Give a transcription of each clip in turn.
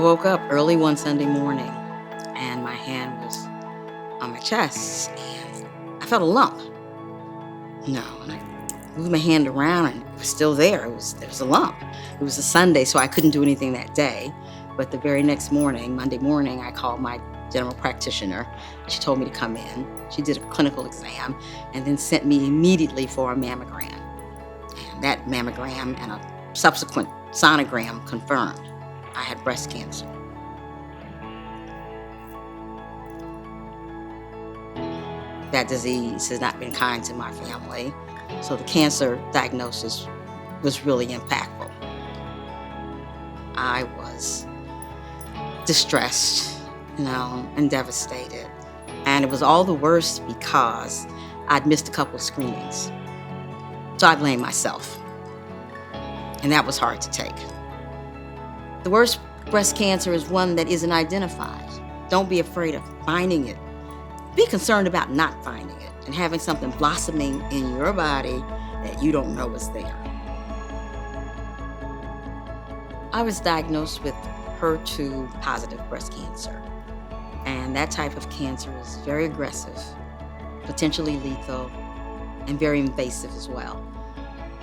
I woke up early one Sunday morning and my hand was on my chest and I felt a lump. And I moved my hand around and it was still there. There was a lump. It was a Sunday, so I couldn't do anything that day. But the very next morning, Monday morning, I called my general practitioner. She told me to come in. She did a clinical exam and then sent me immediately for a mammogram. And that mammogram and a subsequent sonogram confirmed I had breast cancer. That disease has not been kind to my family, so the cancer diagnosis was really impactful. I was distressed, and devastated. And it was all the worse because I'd missed a couple of screenings. So I blamed myself. And that was hard to take. The worst breast cancer is one that isn't identified. Don't be afraid of finding it. Be concerned about not finding it and having something blossoming in your body that you don't know is there. I was diagnosed with HER2 positive breast cancer. And that type of cancer is very aggressive, potentially lethal, and very invasive as well.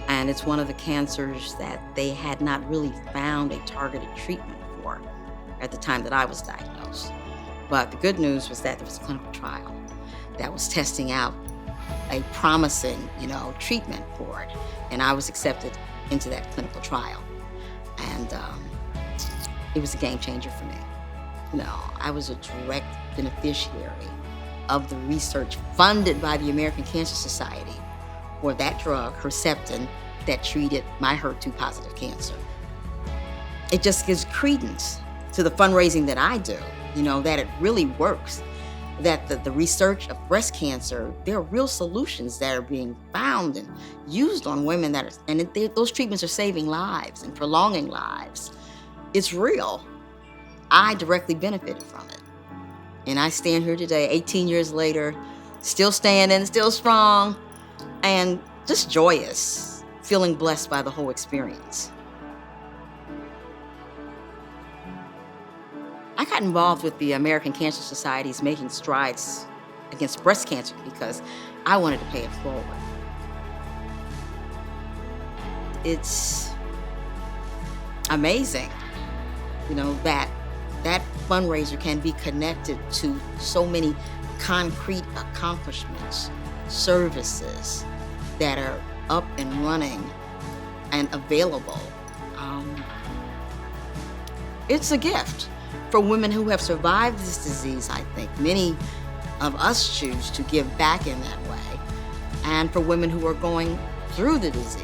And it's one of the cancers that they had not really found a targeted treatment for at the time that I was diagnosed. But the good news was that there was a clinical trial that was testing out a promising, treatment for it. And I was accepted into that clinical trial. And it was a game changer for me. I was a direct beneficiary of the research funded by the American Cancer Society for that drug, Herceptin, that treated my HER2 positive cancer. It just gives credence to the fundraising that I do, that it really works, that the research of breast cancer, there are real solutions that are being found and used on women those treatments are saving lives and prolonging lives. It's real. I directly benefited from it. And I stand here today, 18 years later, still standing, still strong, and just joyous, feeling blessed by the whole experience. I got involved with the American Cancer Society's Making Strides Against Breast Cancer because I wanted to pay it forward. It's amazing, that fundraiser can be connected to so many concrete accomplishments, services that are up and running and available. It's a gift for women who have survived this disease, I think. Many of us choose to give back in that way. And for women who are going through the disease,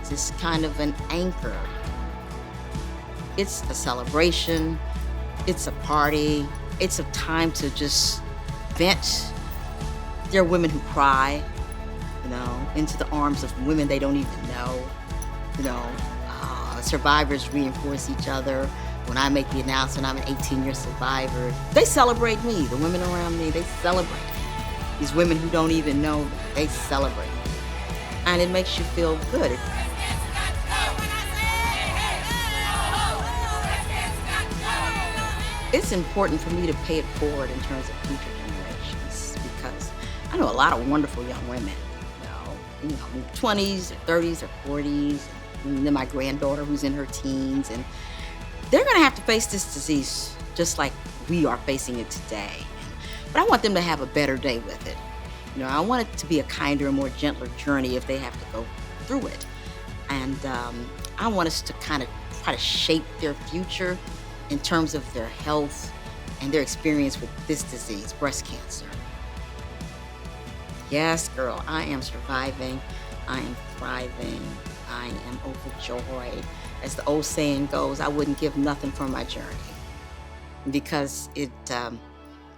it's kind of an anchor. It's a celebration. It's a party. It's a time to just vent. There are women who cry, into the arms of women they don't even know. Survivors reinforce each other. When I make the announcement I'm an 18-year survivor, they celebrate me. The women around me, they celebrate. These women who don't even know, they celebrate. And it makes you feel good. It's important for me to pay it forward in terms of future generations because I know a lot of wonderful young women, in their 20s, their 30s, their 40s, and then my granddaughter who's in her teens, and they're going to have to face this disease just like we are facing it today. But I want them to have a better day with it. I want it to be a kinder and more gentler journey if they have to go through it. And I want us to kind of try to shape their future in terms of their health and their experience with this disease, breast cancer. Yes, girl, I am surviving. I am thriving. I am overjoyed. As the old saying goes, I wouldn't give nothing for my journey because it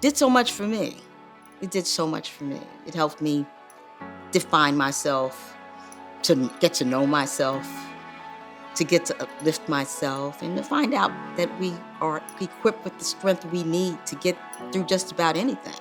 did so much for me. It did so much for me. It helped me define myself, to get to know myself, to get to uplift myself, and to find out that we are equipped with the strength we need to get through just about anything.